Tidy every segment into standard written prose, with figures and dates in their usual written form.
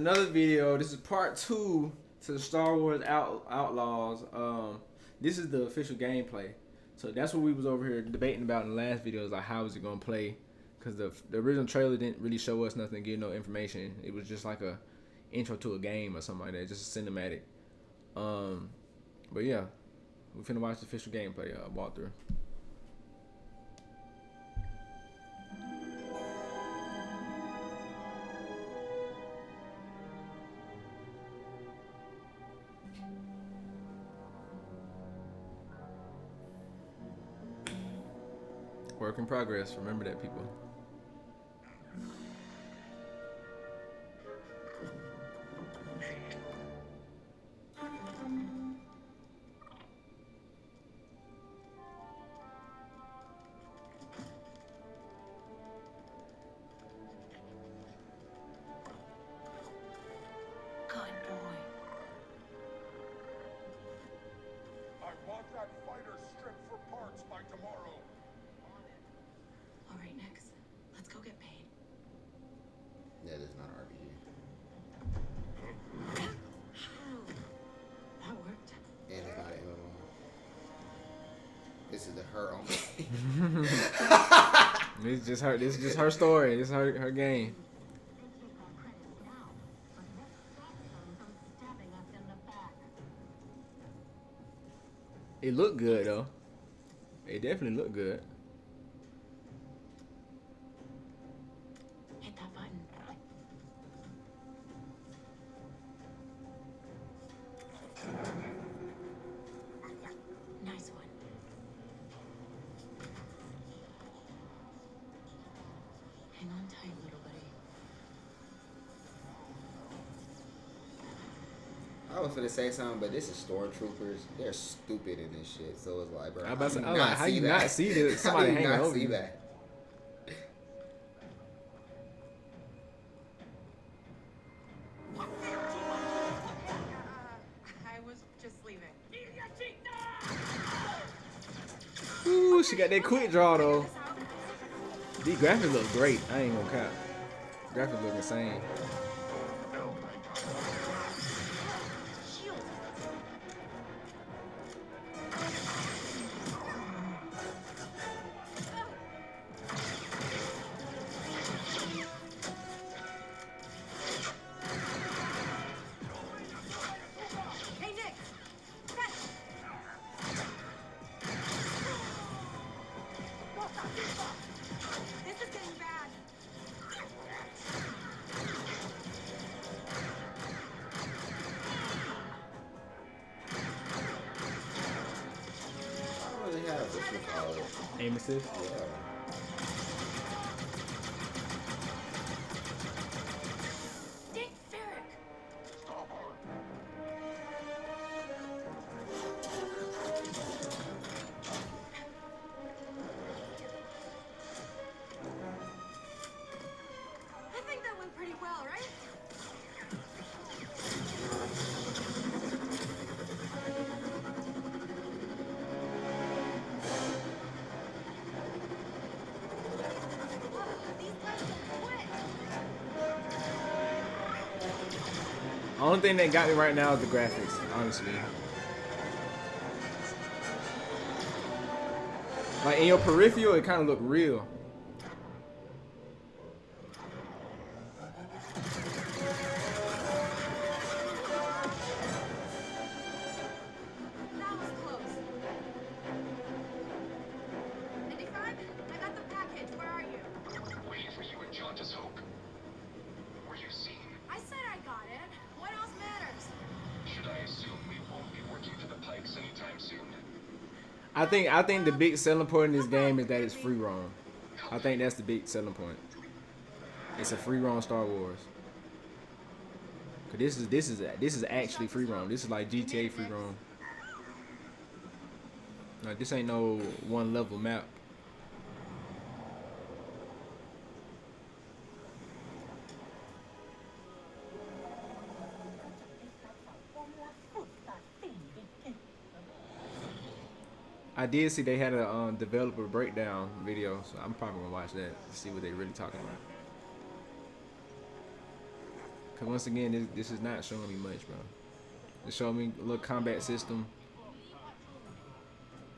another video. This is part 2 to the Star Wars Outlaws. This is the official gameplay. So that's what we was over here debating about in the last video. Is like how is it gonna play? Because the original trailer didn't really show us nothing, give no information. It was just like a intro to a game or something like that, just a cinematic. But yeah, we finna watch the official gameplay walkthrough. Work in progress. Remember that, people. That is not an RPG. That worked. And it's not an MMO. This is her own game. This is just her. This is just her story. This is her game. It looked good though. It definitely looked good. Hit that button. Nice one. Hang on tight, little buddy. I was gonna say something, but this is stormtroopers. They're stupid in this shit. So it's like, bro, I was like, how you not see this? Somebody hanging over you. That? I was just leaving. Ooh, she got that quick draw though. These graphics look great. I ain't gonna cap. Graphics look insane. Hey, Nick! This is getting bad. I don't really have what you call it. Aim assist. Yeah. Dick Ferrick! I think that went pretty well, right? These guys don't quit. Only thing that got me right now is the graphics, honestly. Like in your peripheral, it kind of looked real. That was close. 95, I got the package. Where are you? Waiting for you and John to Hope. Were you seen? I said I got it. What else matters? Should I assume we won't be working for the Pikes anytime soon? I think the big selling point in this game is that it's free roam. I think that's the big selling point. It's a free roam Star Wars. Cause this is actually free roam. This is like GTA free roam. Like this ain't no one level map. I did see they had a developer breakdown video, so I'm probably gonna watch that to see what they really talking about. Cause once again, this is not showing me much, bro. It showed me a little combat system.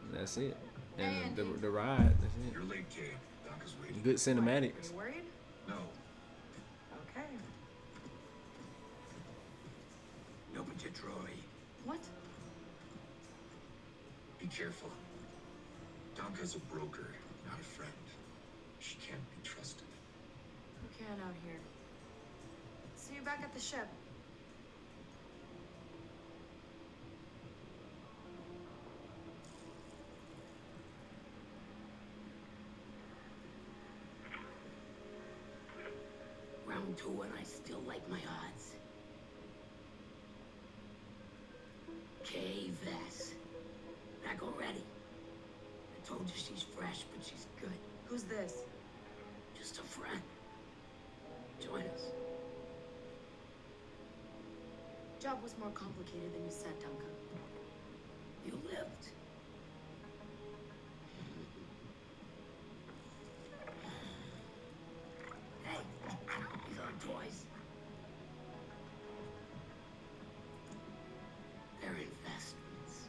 And that's it. And the ride. That's it. You're late, kid. Doc is waiting. Good Are cinematics. you worried? No. Okay. Open to Troy. What? Be careful. Donka's a broker, not a friend. She can't be trusted. We can out here. See you back at the ship. Round 2 and I still like my odds. K-Vess. Back already. I told you she's fresh, but she's good. Who's this? Just a friend. Join us. Job was more complicated than you said, Duncan. You lived. Hey, these aren't toys. They're investments.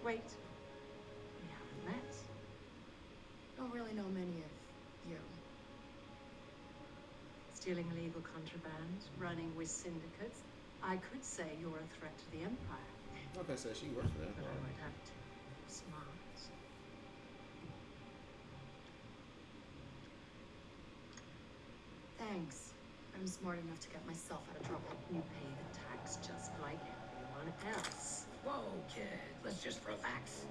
Wait. We haven't met. Don't really know many of you. Stealing illegal contraband, running with syndicates. I could say you're a threat to the Empire, Okay, so she works for them. but I would have to be smart. Thanks. I'm smart enough to get myself out of trouble. You pay the tax just like everyone else. Whoa, kid. Let's just relax.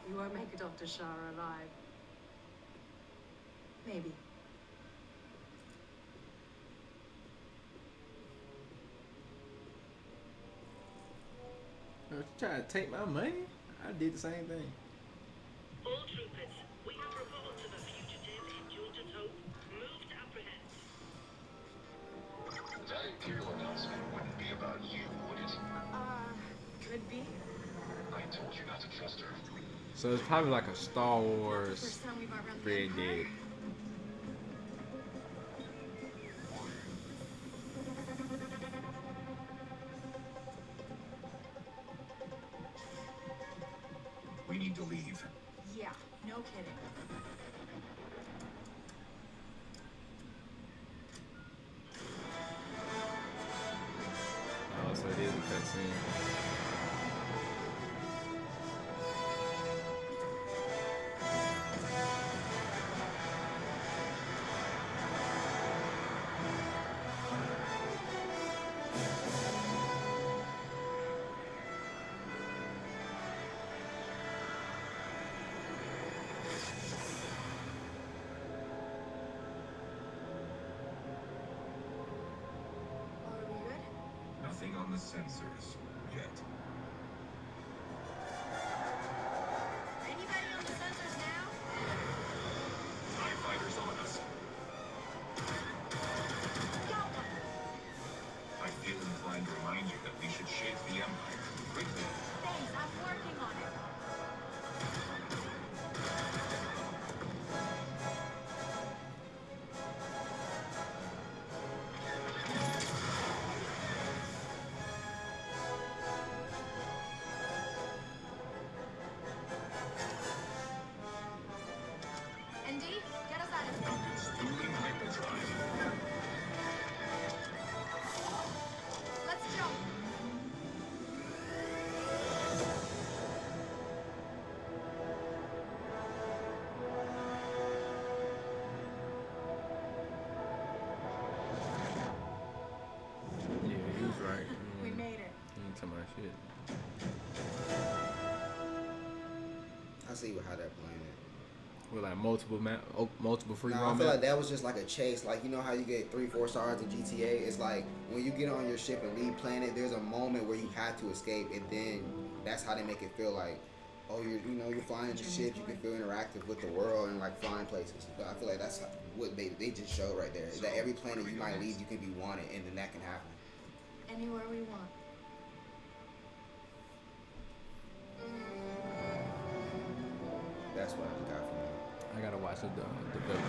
You won't make it off to Shara alive. Maybe. Bro, you trying to take my money? I did the same thing. All troopers, we have report of a fugitive in Jordan's Hope. Move to apprehend. That Imperial announcement wouldn't be about you, would it? Could be. I told you not to trust her. So it's probably like a Star Wars First time we've outrun the Red Empire. Dead. We need to leave. Yeah, no kidding. Oh, so it is a cutscene. Are we good? Nothing on the sensors yet. Anybody on the sensors now? TIE fighters on us. Got one. I feel inclined to remind you that we should shake the Empire quickly. Thanks, I'm working on it. ND, get us out of here. Duncan's dueling hyperdrive. Let's jump. Yeah, he was right. We made it. He ain't talking about shit. I see how they're playing it. With like multiple free No, I roam feel like maps. that was just like a chase. Like, you know how you get 3-4 stars in GTA? It's like when you get on your ship and leave planet, there's a moment where you have to escape, and then that's how they make it feel like, oh, you're flying your ship, you can feel interactive with the world and like flying places. But I feel like that's what they just showed right there. Is that every planet you might leave, you can be wanted, and then that can happen. Anywhere we want. That's what I got from it. I gotta watch the breakdown.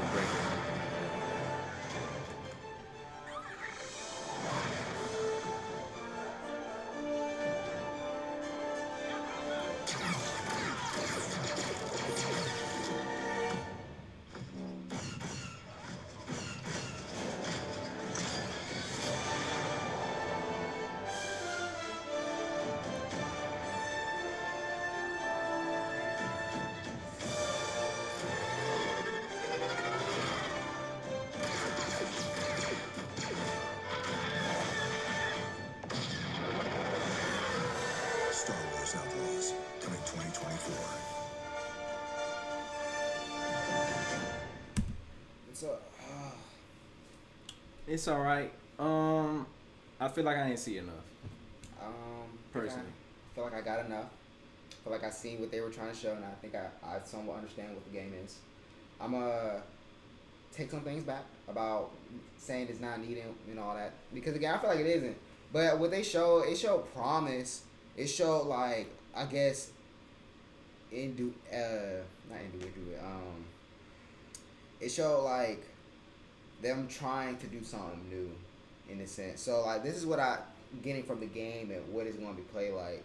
Star Wars Outlaws, coming 2024. It's a. It's all right. I feel like I didn't see enough. Personally. I feel like I got enough. I feel like I seen what they were trying to show, and I think I somewhat understand what the game is. I'm gonna take some things back about saying it's not needed and all that, because again, I feel like it isn't. But what they showed, it showed promise. It showed, like, I guess not individual. It showed like them trying to do something new, in a sense. So like, this is what I'm getting from the game and what it's going to be played like.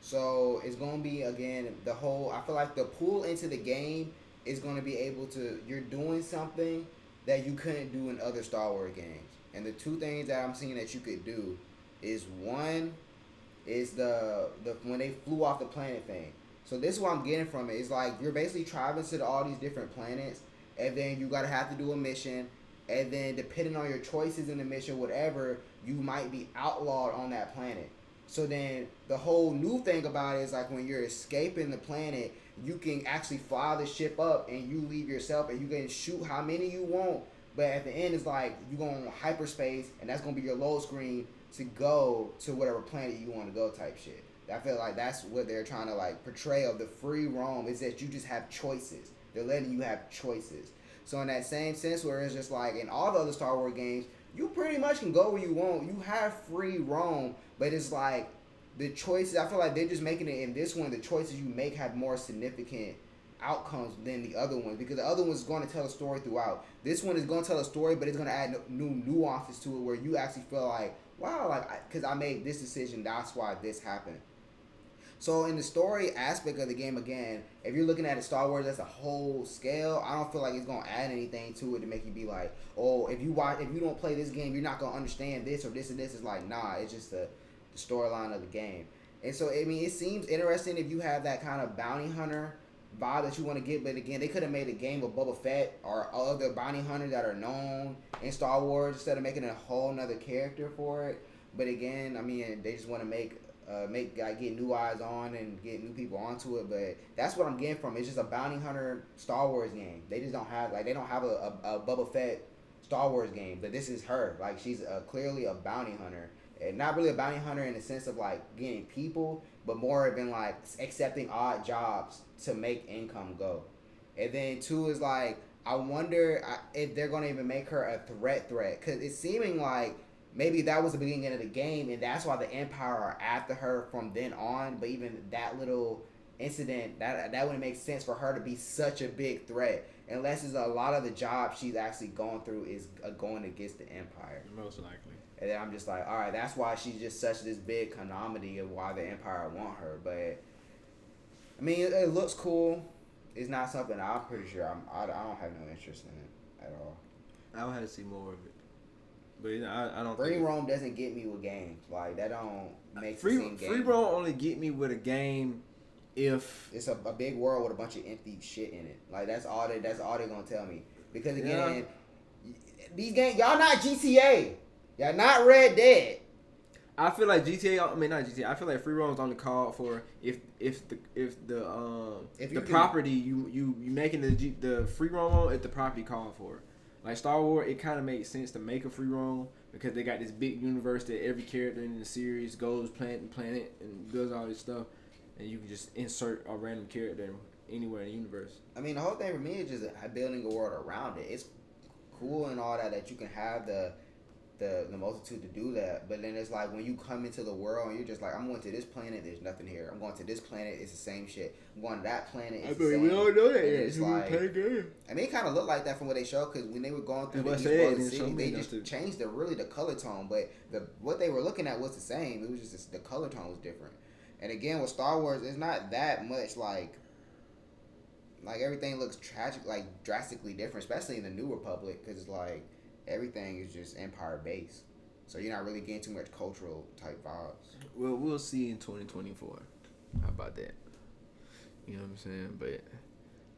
So it's going to be, again, the whole, I feel like the pull into the game is going to be able to, you're doing something that you couldn't do in other Star Wars games. And the two things that I'm seeing that you could do is, one is the when they flew off the planet thing. So this is what I'm getting from it. It's like you're basically traveling to all these different planets, and then you gotta have to do a mission, and then depending on your choices in the mission, whatever, you might be outlawed on that planet. So then the whole new thing about it is, like, when you're escaping the planet, you can actually fly the ship up and you leave yourself and you can shoot how many you want. But at the end, it's like you go on hyperspace, and that's gonna be your load screen to go to whatever planet you want to go, type shit. I feel like that's what they're trying to, like, portray of the free roam, is that you just have choices. They're letting you have choices. So in that same sense, where it's just like in all the other Star Wars games, you pretty much can go where you want. You have free roam, but it's like the choices, I feel like they're just making it in this one, the choices you make have more significant outcomes than the other ones, because the other one's going to tell a story throughout. This one is going to tell a story, but it's going to add new nuances to it, where you actually feel like, wow, like, because I made this decision, that's why this happened. So in the story aspect of the game, again, if you're looking at it, Star Wars as a whole scale, I don't feel like it's gonna add anything to it to make you be like, oh, if you don't play this game, you're not gonna understand this or this and this. It's like, nah, it's just the storyline of the game. And so, I mean, it seems interesting if you have that kind of bounty hunter vibe that you want to get, but again, they could have made a game of Boba Fett or other bounty hunters that are known in Star Wars instead of making a whole nother character for it. But again, I mean, they just want to get new eyes on and get new people onto it. But that's what I'm getting from it. It's just a bounty hunter Star Wars game. They just don't have, like, they don't have a Boba Fett Star Wars game, but this is her. Like, she's clearly a bounty hunter. And not really a bounty hunter in the sense of, like, getting people, but more than, like, accepting odd jobs to make income go. And then two is, like, I wonder if they're going to even make her a threat, because it's seeming like maybe that was the beginning of the game, and that's why the Empire are after her from then on. But even that little incident, that wouldn't make sense for her to be such a big threat, unless it's a lot of the jobs she's actually going through is going against the Empire. Most likely. And then I'm just like, all right, that's why she's just such this big calamity of why the Empire want her. But I mean, it looks cool. It's not something I'm pretty sure I don't have no interest in it at all. I would have to see more of it. But I don't. Free roam doesn't get me with games. Like, that don't make free the same game. free roam only get me with a game if It's a big world with a bunch of empty shit in it. Like, that's all they're gonna tell me. Because again, these games, y'all not GTA. Y'all not Red Dead. I feel like GTA. I mean, not GTA. I feel like free roam is only called for if the property you making the free roam on, if the property called for it. Like Star Wars, it kind of makes sense to make a free roam because they got this big universe that every character in the series goes planet to planet and does all this stuff, and you can just insert a random character anywhere in the universe. I mean, the whole thing for me is just building a world around it. It's cool and all that you can have the the multitude to do that. But then it's like when you come into the world and you're just like, I'm going to this planet, there's nothing here. I'm going to this planet, it's the same shit. I'm going to that planet, it's the same. we don't know that And yet. it's like, I mean, it kind of looked like that from what they showed, because when they were going through the East World City, they just changed the color tone, but what they were looking at was the same. It was just the color tone was different. And again, with Star Wars, it's not that much like everything looks tragic, like drastically different, especially in the New Republic, because it's like everything is just Empire based. So you're not really getting too much cultural type vibes. Well, we'll see in 2024. How about that? You know what I'm saying? But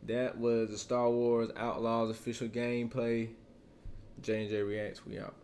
that was the Star Wars Outlaws official gameplay. J&J Reacts, we out.